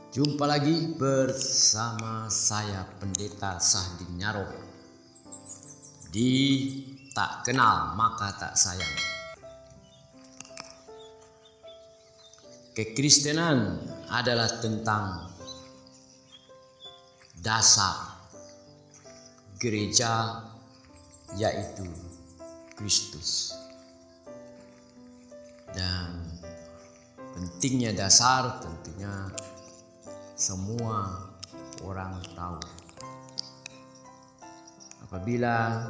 Jumpa lagi bersama saya Pendeta Sahdin Nyaro di Tak Kenal Maka Tak Sayang. Kekristenan adalah tentang dasar gereja, yaitu Kristus. Dan pentingnya dasar tentunya semua orang tahu. Apabila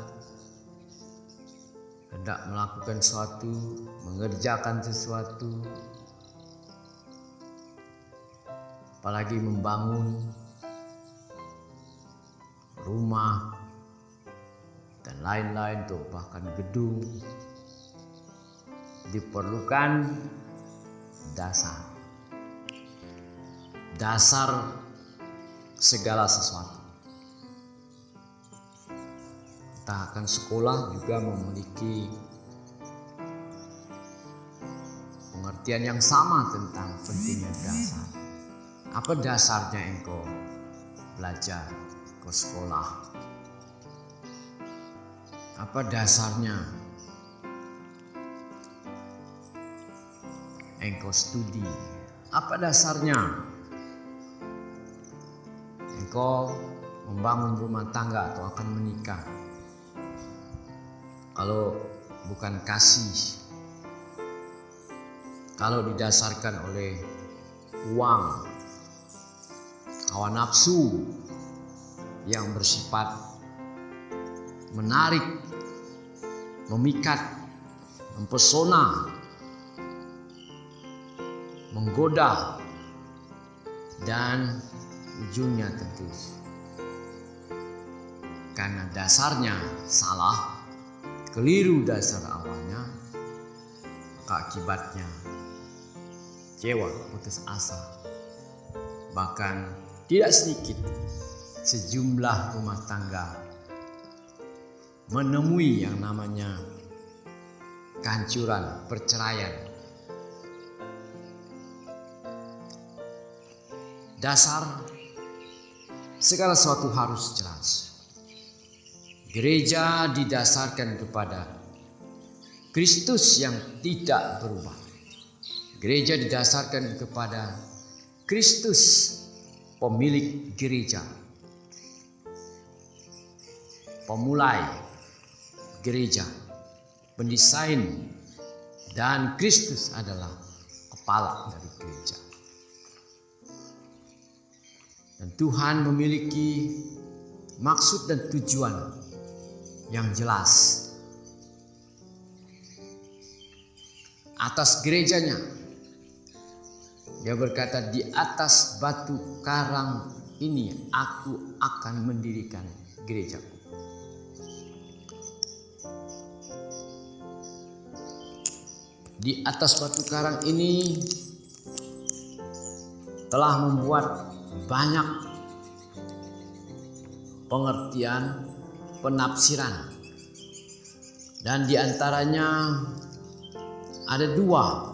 hendak melakukan sesuatu, mengerjakan sesuatu, apalagi membangun rumah dan lain-lain, atau bahkan gedung, diperlukan dasar. Dasar segala sesuatu. Kita akan sekolah juga memiliki pengertian yang sama tentang pentingnya dasar. Apa dasarnya engkau belajar ke sekolah? Apa dasarnya engkau studi? Apa dasarnya engkau membangun rumah tangga atau akan menikah? Kalau bukan kasih, kalau didasarkan oleh uang, hawa nafsu yang bersifat menarik, memikat, mempesona, menggoda, dan ujungnya tentu karena dasarnya salah, keliru dasar awalnya, maka akibatnya kecewa, putus asa. Bahkan tidak sedikit sejumlah rumah tangga menemui yang namanya kehancuran, perceraian. Dasar segala sesuatu harus jelas. Gereja didasarkan kepada Kristus yang tidak berubah. Gereja didasarkan kepada Kristus, pemilik gereja, pemulai gereja, pendesain, dan Kristus adalah kepala dari gereja. Dan Tuhan memiliki maksud dan tujuan yang jelas atas gerejanya. Dia berkata, di atas batu karang ini aku akan mendirikan gerejaku. Di atas batu karang ini telah membuat banyak pengertian, penafsiran, dan diantaranya ada dua.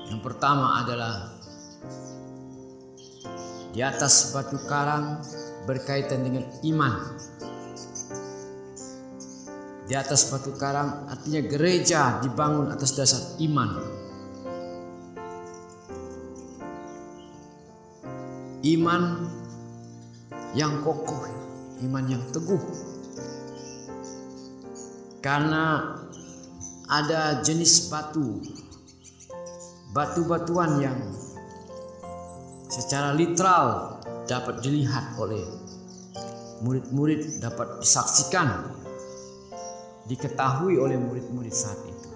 Yang pertama adalah di atas batu karang berkaitan dengan iman. Di atas batu karang artinya gereja dibangun atas dasar iman. Iman yang kokoh, iman yang teguh. Karena ada jenis batu-batuan yang secara literal dapat dilihat oleh murid-murid, dapat disaksikan, diketahui oleh murid-murid saat itu.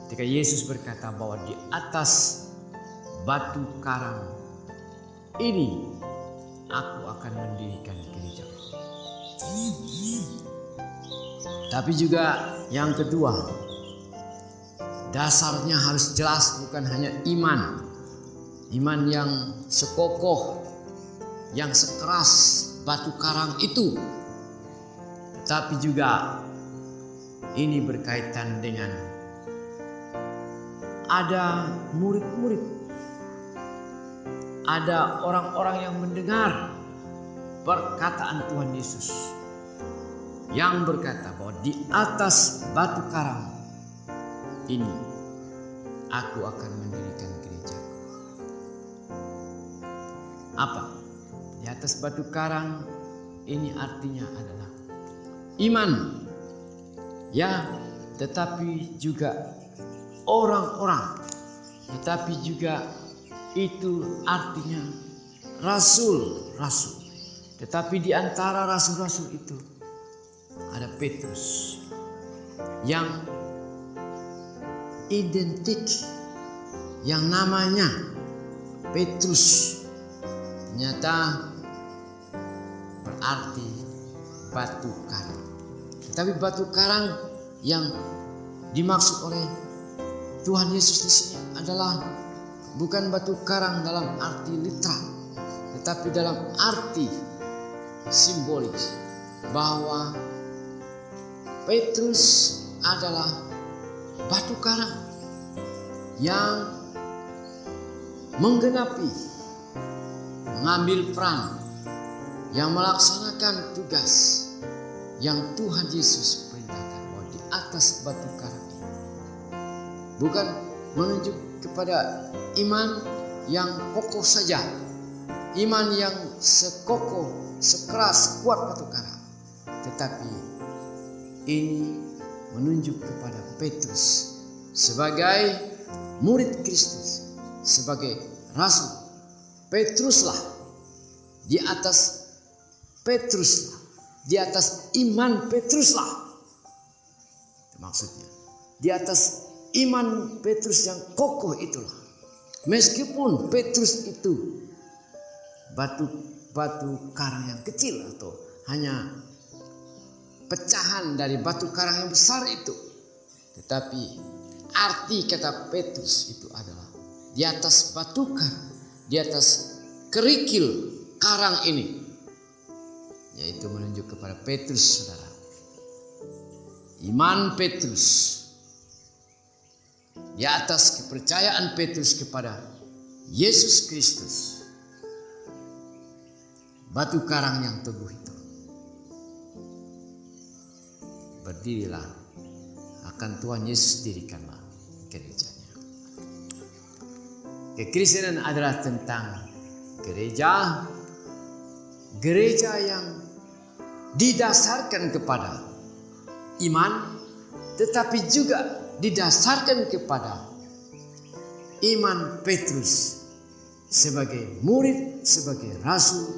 Ketika Yesus berkata bahwa di atas batu karang ini aku akan mendirikan gereja. Tapi juga yang kedua, dasarnya harus jelas, bukan hanya iman. Iman yang sekokoh, yang sekeras batu karang itu. Tetapi juga ini berkaitan dengan ada murid-murid ada orang-orang yang mendengar perkataan Tuhan Yesus yang berkata bahwa di atas batu karang ini aku akan mendirikan gerejaku. Apa? Di atas batu karang ini artinya adalah iman. Ya, tetapi juga orang-orang. Tetapi juga itu artinya rasul-rasul. Tetapi di antara rasul-rasul itu ada Petrus yang identik, yang namanya Petrus ternyata berarti batu karang. Tetapi batu karang yang dimaksud oleh Tuhan Yesus di sini adalah bukan batu karang dalam arti literal, tetapi dalam arti simbolis bahwa Petrus adalah batu karang yang menggenapi, mengambil peran, yang melaksanakan tugas yang Tuhan Yesus perintahkan bahwa di atas batu karang ini. Bukan menunjuk kepada iman yang kokoh saja, iman yang sekokoh, sekeras, kuat batu karang, tetapi ini menunjuk kepada Petrus sebagai murid Kristus, sebagai rasul. Petruslah, di atas Petruslah, di atas iman Petruslah, maksudnya di atas iman Petrus yang kokoh itulah. Meskipun Petrus itu batu karang yang kecil atau hanya pecahan dari batu karang yang besar itu, tetapi arti kata Petrus itu adalah di atas batu karang, di atas kerikil karang ini, yaitu menunjuk kepada Petrus, saudara. Iman Petrus, di atas kepercayaan Petrus kepada Yesus Kristus, batu karang yang teguh itu. Berdirilah, akan Tuhan Yesus dirikanlah gerejanya. Kekristenan adalah tentang gereja yang didasarkan kepada iman, tetapi juga didasarkan kepada iman Petrus sebagai murid, sebagai rasul,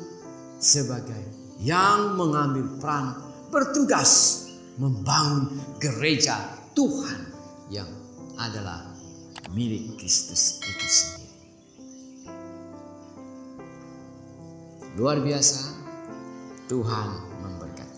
sebagai yang mengambil peran bertugas membangun gereja Tuhan yang adalah milik Kristus itu sendiri. Luar biasa, Tuhan memberkati.